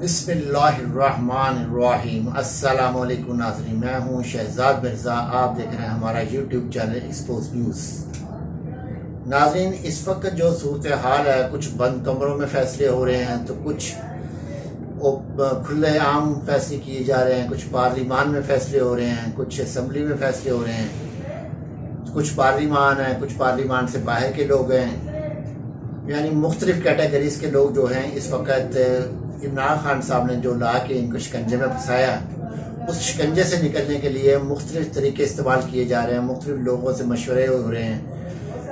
بسم اللہ الرحمن الرحیم۔ السلام علیکم ناظرین، میں ہوں شہزاد مرزا، آپ دیکھ رہے ہیں ہمارا یوٹیوب چینل ایکسپوز نیوز۔ ناظرین، اس وقت جو صورتحال ہے، کچھ بند کمروں میں فیصلے ہو رہے ہیں تو کچھ کھلے عام فیصلے کیے جا رہے ہیں، کچھ پارلیمان میں فیصلے ہو رہے ہیں، کچھ اسمبلی میں فیصلے ہو رہے ہیں، کچھ پارلیمان ہیں، کچھ پارلیمان سے باہر کے لوگ ہیں، یعنی مختلف کیٹیگریز کے لوگ جو ہیں اس وقت عمران خان صاحب نے جو لا کے ان کو شکنجے میں پھنسایا، اس شکنجے سے نکلنے کے لیے مختلف طریقے استعمال کیے جا رہے ہیں، مختلف لوگوں سے مشورے ہو رہے ہیں،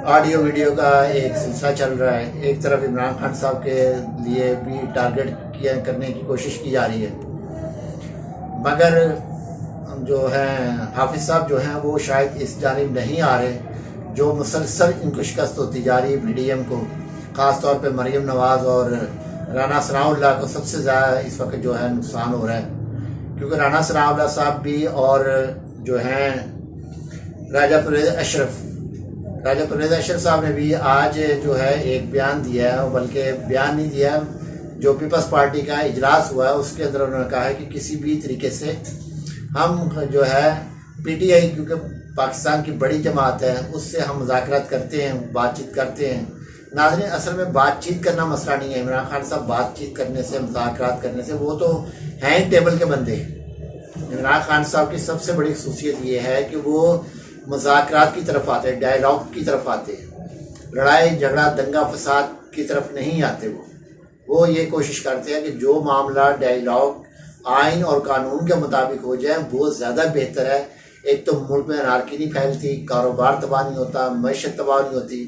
آڈیو ویڈیو کا ایک سلسلہ چل رہا ہے۔ ایک طرف عمران خان صاحب کے لیے بھی ٹارگٹ کرنے کی کوشش کی جا رہی ہے، مگر جو ہیں حافظ صاحب جو ہیں وہ شاید اس جانب نہیں آ رہے، جو مسلسل ان کو شکست ہوتی جا رہی ہے پی ڈی ایم کو، خاص طور پہ مریم نواز اور رانا ثناء اللہ کو سب سے زیادہ اس وقت جو ہے نقصان ہو رہا ہے، کیونکہ رانا ثناء اللہ صاحب بھی اور جو ہیں راجہ پرویز اشرف صاحب نے بھی آج جو ہے ایک بیان دیا ہے، بلکہ بیان نہیں دیا، جو پیپلز پارٹی کا اجلاس ہوا ہے اس کے اندر انہوں نے کہا ہے کہ کسی بھی طریقے سے ہم جو ہے پی ٹی آئی، کیونکہ پاکستان کی بڑی جماعت ہے، اس سے ہم مذاکرات کرتے ہیں، بات چیت کرتے ہیں۔ ناظرین، اصل میں بات چیت کرنا مسئلہ نہیں ہے، عمران خان صاحب بات چیت کرنے سے، مذاکرات کرنے سے، وہ تو ہیں ٹیبل کے بندے۔ عمران خان صاحب کی سب سے بڑی خصوصیت یہ ہے کہ وہ مذاکرات کی طرف آتے ہیں، ڈائیلاگ کی طرف آتے ہیں، لڑائی جھگڑا دنگا فساد کی طرف نہیں آتے۔ وہ یہ کوشش کرتے ہیں کہ جو معاملہ ڈائیلاگ آئین اور قانون کے مطابق ہو جائے وہ زیادہ بہتر ہے۔ ایک تو ملک میں انارکی نہیں پھیلتی، کاروبار تباہ نہیں ہوتا، معیشت تباہ نہیں ہوتی،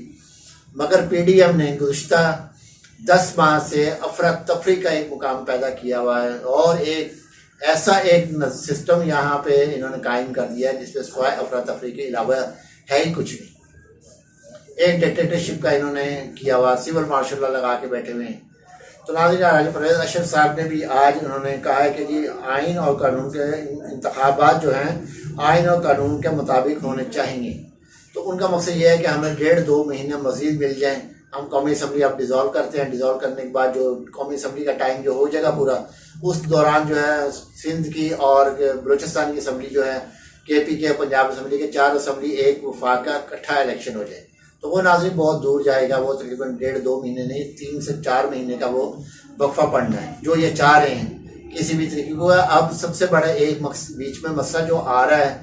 مگر پی ڈی ایم نے گزشتہ 10 ماہ سے افراتفری کا ایک مقام پیدا کیا ہوا ہے، اور ایسا ایک سسٹم یہاں پہ انہوں نے قائم کر دیا ہے جس پہ سوائے افراتفری کے علاوہ ہے ہی کچھ نہیں۔ ایک ڈکٹیٹرشپ کا انہوں نے کیا ہوا، سول مارشل لا لگا کے بیٹھے ہوئے ہیں۔ تو ناظرین، راجہ پرویز اشرف صاحب نے بھی آج انہوں نے کہا ہے کہ جی آئین اور قانون کے انتخابات جو ہیں آئین اور قانون کے مطابق ہونے چاہیے۔ تو ان کا مقصد یہ ہے کہ ہمیں 1.5-2 مہینے مزید مل جائیں، ہم قومی اسمبلی اب ڈیزالو کرتے ہیں، ڈیزالو کرنے کے بعد جو قومی اسمبلی کا ٹائم جو ہو جائے گا پورا، اس دوران جو ہے سندھ کی اور بلوچستان کی اسمبلی جو ہے، کے پی کے پنجاب اسمبلی کے 4 اسمبلی ایک وفاق کا اکٹھا الیکشن ہو جائے، تو وہ ناظرین بہت دور جائے گا، وہ تقریباً 1.5-2 مہینے نہیں، 3 سے 4 مہینے کا وہ وقفہ پڑنا ہے، جو یہ چاہ رہے ہیں کسی بھی طریقے کو۔ اب سب سے بڑا ایک بیچ میں مسئلہ جو آ رہا ہے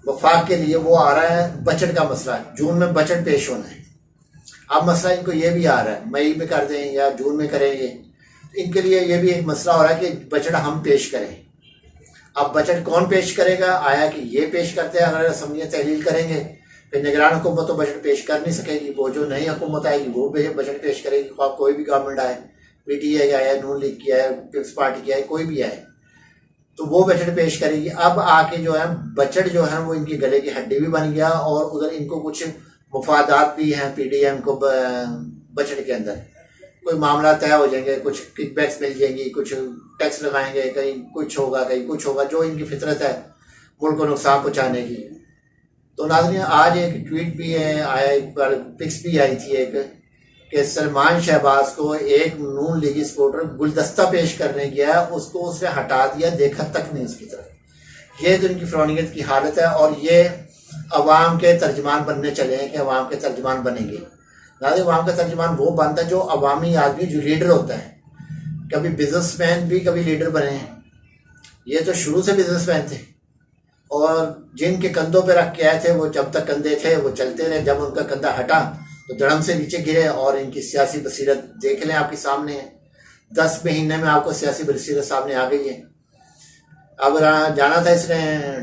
وفاق کے لیے، وہ آ رہا ہے بجٹ کا مسئلہ۔ جون میں بجٹ پیش ہونا ہے، اب مسئلہ ان کو یہ بھی آ رہا ہے مئی میں کر دیں یا جون میں کریں گے، ان کے لیے یہ بھی ایک مسئلہ ہو رہا ہے کہ بجٹ ہم پیش کریں۔ اب بجٹ کون پیش کرے گا؟ آیا کہ یہ پیش کرتے ہیں، اگر اسمبلیاں تحلیل کریں گے، پھر نگران حکومت تو بجٹ پیش کر نہیں سکے گی، وہ جو نئی حکومت آئے گی وہ بجٹ پیش کرے گی، خواہ کوئی بھی گورنمنٹ آئے، پی ٹی آئی آئے، نون لیگ کی آئے، پیپلز پارٹی کی آئے، کوئی بھی آئے، تو وہ بجٹ پیش کرے گی۔ اب آ کے جو ہے بجٹ جو ہے وہ ان کی گلے کی ہڈی بھی بن گیا، اور ادھر ان کو کچھ مفادات بھی ہیں پی ڈی ایم کو بجٹ کے اندر، کوئی معاملہ طے ہو جائیں گے، کچھ کک بیکس مل جائیں گی، کچھ ٹیکس لگائیں گے، کہیں کچھ ہوگا کہیں کچھ ہوگا، جو ان کی فطرت ہے ملک کو نقصان پہنچانے کی۔ تو ناظرین، آج ایک ٹویٹ بھی آیا، ایک پکس بھی آئی تھی ایک، کہ سلمان شہباز کو ایک نون لیگی سپورٹر گلدستہ پیش کرنے گیا، اس کو اس نے ہٹا دیا، دیکھا تک نہیں اس کی طرف۔ یہ تو ان کی فرونیت کی حالت ہے، اور یہ عوام کے ترجمان بننے چلے ہیں کہ عوام کے ترجمان بنیں گے۔ ناظرین، عوام کا ترجمان وہ بنتا ہے جو عوامی آدمی، جو لیڈر ہوتا ہے۔ کبھی بزنس مین بھی کبھی لیڈر بنے ہیں، یہ تو شروع سے بزنس مین تھے، اور جن کے کندھوں پہ رکھ کے آئے تھے، وہ جب تک کندھے تھے وہ چلتے رہے، جب ان کا کندھا ہٹا تو دھڑم سے نیچے گرے، اور ان کی سیاسی بصیرت دیکھ لیں، آپ کے سامنے ہے۔ 10 مہینے میں آپ کو سیاسی بصیرت سامنے آ گئی ہے۔ اب جانا تھا اس نے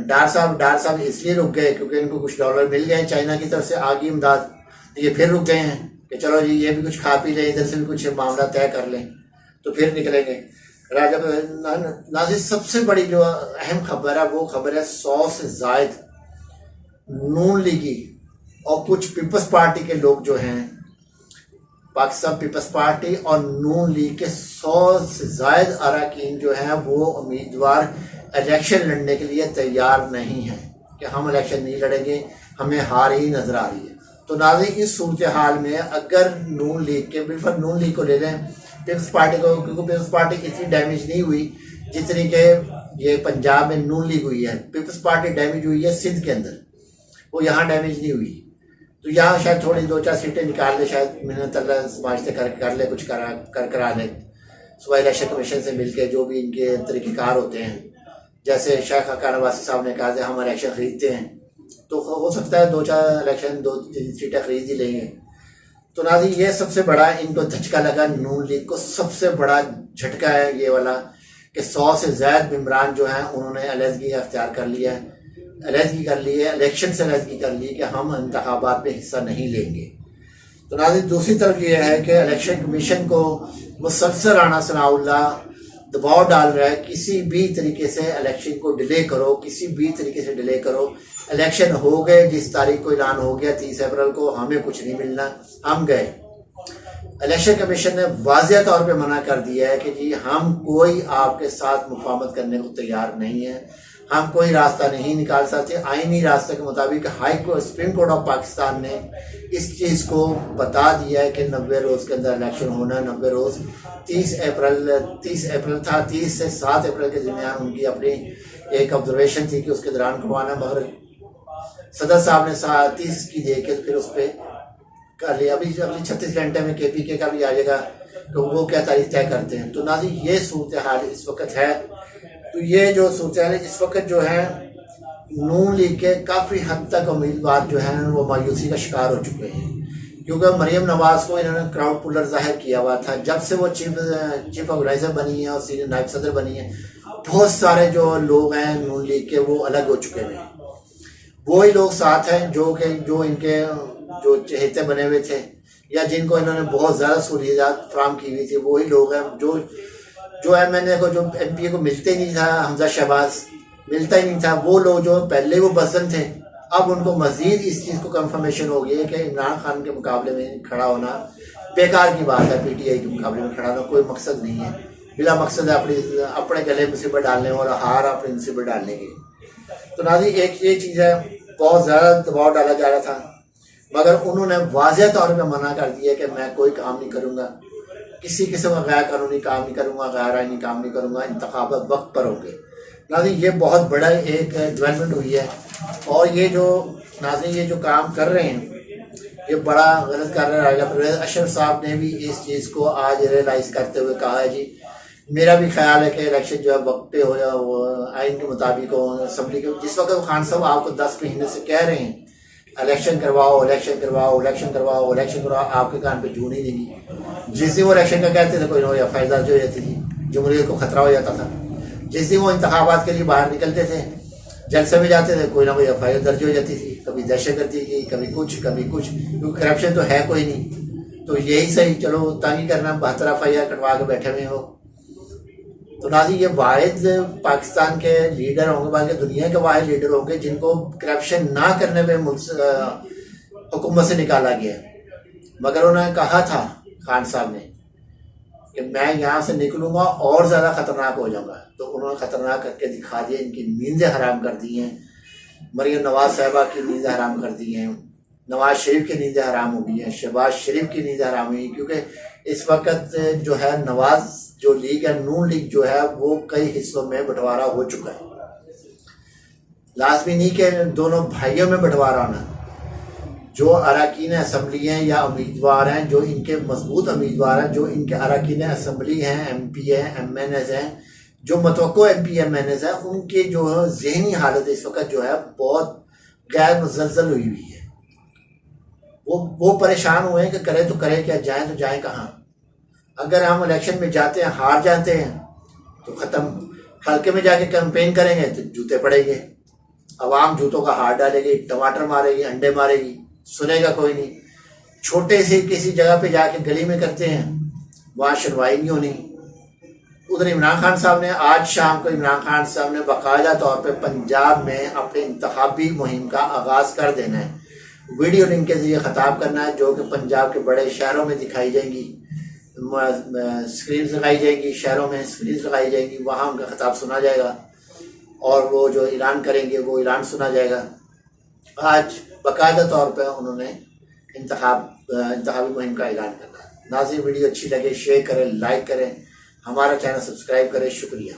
ڈار صاحب اس لیے رک گئے کیونکہ ان کو کچھ ڈالر مل گئے، چائنا کی طرف سے آ گئی امداد، یہ پھر رک گئے ہیں کہ چلو جی یہ بھی کچھ کھا پی لیں، ادھر سے بھی کچھ معاملہ طے کر لیں، تو پھر نکلیں گے۔ ناظرین، سب سے بڑی جو اہم خبر ہے وہ خبر ہے 100 سے زائد نون لیگی اور کچھ پیپلز پارٹی کے لوگ جو ہیں، پاکستان پیپلز پارٹی اور نون لیگ کے 100 سے زائد اراکین جو ہیں وہ امیدوار الیکشن لڑنے کے لیے تیار نہیں ہیں، کہ ہم الیکشن نہیں لڑیں گے، ہمیں ہار ہی نظر آ رہی ہے۔ تو ناظرین، اس صورتحال میں اگر نون لیگ کے، بالفرض نون لیگ کو لے لیں، پیپلز پارٹی کو، کیونکہ پیپلز پارٹی اتنی ڈیمیج نہیں ہوئی جتنی کہ یہ پنجاب میں نون لیگ ہوئی ہے. پیپلز پارٹی ڈیمیج ہوئی ہے سندھ کے اندر، وہ یہاں ڈیمیج نہیں ہوئی. تو یہاں شاید تھوڑی 2-4 سیٹیں نکال لے، شاید محنت اللہ سماجتے کر لے، کچھ کرا لے صوبائی الیکشن کمیشن سے مل کے، جو بھی ان کے طریقہ کار ہوتے ہیں. جیسے شیخ خاقان عباسی صاحب نے کہا کہ ہم الیکشن خریدتے ہیں، تو ہو سکتا ہے 2-4 الیکشن 2-3 سیٹیں خرید ہی لیں گے. تو ناظرین یہ سب سے بڑا ان کو دھچکا لگا، نون لیگ کو سب سے بڑا جھٹکا ہے یہ والا کہ 100 سے زائد ممبران جو ہیں انہوں نے علیحدگی اختیار کر لیا ہے، علیحدگی کر لی ہے، الیکشن سے علیحدگی کر لی کہ ہم انتخابات میں حصہ نہیں لیں گے. تو ناظرین دوسری طرف یہ ہے کہ الیکشن کمیشن کو مسلسل رانا ثناء اللہ دباؤ ڈال رہا ہے، کسی بھی طریقے سے الیکشن کو ڈیلے کرو، کسی بھی طریقے سے ڈیلے کرو. الیکشن ہو گئے، جس تاریخ کو اعلان ہو گیا 30 اپریل کو، ہمیں کچھ نہیں ملنا، ہم گئے. الیکشن کمیشن نے واضح طور پہ منع کر دیا ہے کہ جی ہم کوئی آپ کے ساتھ مفاہمت کرنے کو تیار نہیں ہے، ہم کوئی راستہ نہیں نکال سکتے. آئینی راستہ کے مطابق سپریم کورٹ آف پاکستان نے اس چیز کو بتا دیا ہے کہ 90 روز کے اندر الیکشن ہونا ہے. 90 روز 30 اپریل تھا، 30 سے 7 اپریل کے درمیان ان کی اپنی ایک آبزرویشن تھی کہ اس کے دوران کروانا، مگر صدر صاحب نے 30 کی دے کے پھر اس پہ کر لیا. ابھی 36 گھنٹے میں کے پی کے کا بھی آ جائے گا تو وہ کیا تاریخ طے کرتے ہیں. تو ناظرین یہ صورتحال اس وقت ہے. تو یہ جو صورتحال ہے اس وقت جو ہے نون لیگ کے کافی حد تک امیدوار جو ہیں وہ مایوسی کا شکار ہو چکے ہیں، کیونکہ مریم نواز کو انہوں نے کراؤڈ پولر ظاہر کیا ہوا تھا. جب سے وہ چیف آرگنائزر بنی ہیں اور سینئر نائب صدر بنی ہیں، بہت سارے جو لوگ ہیں نون لیگ کے وہ الگ ہو چکے ہیں. وہی لوگ ساتھ ہیں جو ان کے جو چہیتے بنے ہوئے تھے یا جن کو انہوں نے بہت زیادہ سہولیات فراہم کی ہوئی تھی، وہی لوگ ہیں جو ایم این اے کو، جو ایم پی اے کو ملتے ہی نہیں تھا، حمزہ شہباز ملتا ہی نہیں تھا. وہ لوگ جو پہلے وہ بزن تھے، اب ان کو مزید اس چیز کو کنفرمیشن ہو گئی ہے کہ عمران خان کے مقابلے میں کھڑا ہونا بیکار کی بات ہے. پی ٹی آئی کے مقابلے میں کھڑا ہونا کوئی مقصد نہیں ہے، بلا مقصد ہے اپنے گلے مصیبت ڈالنے اور ہار اپنی مصیبت ڈالنے کی. تو ناظرین ایک یہ چیز ہے، بہت زیادہ دباؤ ڈالا جا رہا تھا، مگر انہوں نے واضح طور پہ منع کر دیا کہ میں کوئی کام نہیں کروں گا، کسی قسم کا غیر قانونی کام نہیں کروں گا، غیر آئینی کام نہیں کروں گا، انتخابات وقت پر ہوں گے. ناظرین یہ بہت بڑا ایک ڈیولپمنٹ ہوئی ہے، اور یہ جو ناظرین یہ جو کام کر رہے ہیں یہ بڑا غلط کر رہے ہیں. پرویز اشرف صاحب نے بھی اس چیز کو آج ریئلائز کرتے ہوئے کہا ہے جی میرا بھی خیال ہے کہ الیکشن جو ہے وقت پہ ہو یا وہ آئین کے مطابق ہو. اسمبلی کے جس وقت خان صاحب آپ کو 10 مہینے سے کہہ رہے ہیں الیکشن کرواؤ، الیکشن کرواؤ، الیکشن کرواؤ، الیکشن کرواؤ، آپ کے کان پہ جو نہیں دیں گی. جس دن وہ الیکشن کا کہتے تھے کوئی نہ یا فائدہ جو ہو جاتی تھی، جمہوریت کو خطرہ ہو جاتا تھا. جس دن وہ انتخابات کے لیے باہر نکلتے تھے، جلسے میں جاتے تھے، کوئی نہ کوئی ایف آئی آر درج ہو جاتی تھی، کبھی دہشت گردی کی، کبھی کچھ کیونکہ کرپشن تو ہے کوئی نہیں. تو یہی صحیح، چلو تانگی کرنا، 72 ایف آئی آر کٹوا کے بیٹھے ہوئے ہو. تو ناظرین یہ واحد پاکستان کے لیڈر ہوں گے، بلکہ دنیا کے واحد لیڈر ہوں گے جن کو کرپشن نہ کرنے پہ حکومت سے نکالا گیا. مگر انہوں نے کہا تھا خان صاحب نے کہ میں یہاں سے نکلوں گا اور زیادہ خطرناک ہو جاؤں گا. تو انہوں نے خطرناک کر کے دکھا دیا، ان کی نیندیں حرام کر دی ہیں. مریم نواز صاحبہ کی نیندیں حرام کر دی ہیں، نواز شریف کی نیندیں حرام ہو گئی ہیں، شہباز شریف کی نیندیں حرام ہوئی، کیونکہ اس وقت جو ہے نواز جو لیگ ہے، نون لیگ جو ہے وہ کئی حصوں میں بٹوارا ہو چکا ہے. لازمی نہیں کہ دونوں بھائیوں میں بٹوارا ہونا. جو اراکین اسمبلی ہیں یا امیدوار ہیں، جو ان کے مضبوط امیدوار ہیں، جو ان کے اراکین اسمبلی ہیں، ایم پی ہیں، ایم این ایز ہیں، جو متوقع ایم پی ایم این ایز ہیں، ان کے جو ذہنی حالت اس وقت جو ہے بہت غیر مزلزل ہوئی ہے. وہ پریشان ہوئے ہیں کہ کرے تو کرے کیا، جائیں تو جائیں کہاں. اگر ہم الیکشن میں جاتے ہیں، ہار جاتے ہیں تو ختم. حلقے میں جا کے کیمپین کریں گے تو جوتے پڑیں گے، عوام جوتوں کا ہار ڈالے گی، ٹماٹر مارے گی، انڈے مارے گی، سنے گا کوئی نہیں. چھوٹے سے کسی جگہ پہ جا کے گلی میں کرتے ہیں، وہاں سنوائی نہیں ہونی. ادھر عمران خان صاحب نے آج شام کو عمران خان صاحب نے باقاعدہ طور پہ پنجاب میں اپنے انتخابی مہم کا آغاز کر دینا ہے. ویڈیو لنک کے ذریعے خطاب کرنا ہے، جو کہ پنجاب کے بڑے شہروں میں دکھائی جائیں گی، سکرینز لگائی جائیں گی، شہروں میں سکرینز لگائی جائیں گی، وہاں ان کا خطاب سنا جائے گا، اور وہ جو اعلان کریں گے وہ اعلان سنا جائے گا. آج باقاعدہ طور پہ انہوں نے انتخابی مہم کا اعلان کرنا ہے. ناظرین ویڈیو اچھی لگے شیئر کریں، لائک کریں، ہمارا چینل سبسکرائب کریں، شکریہ۔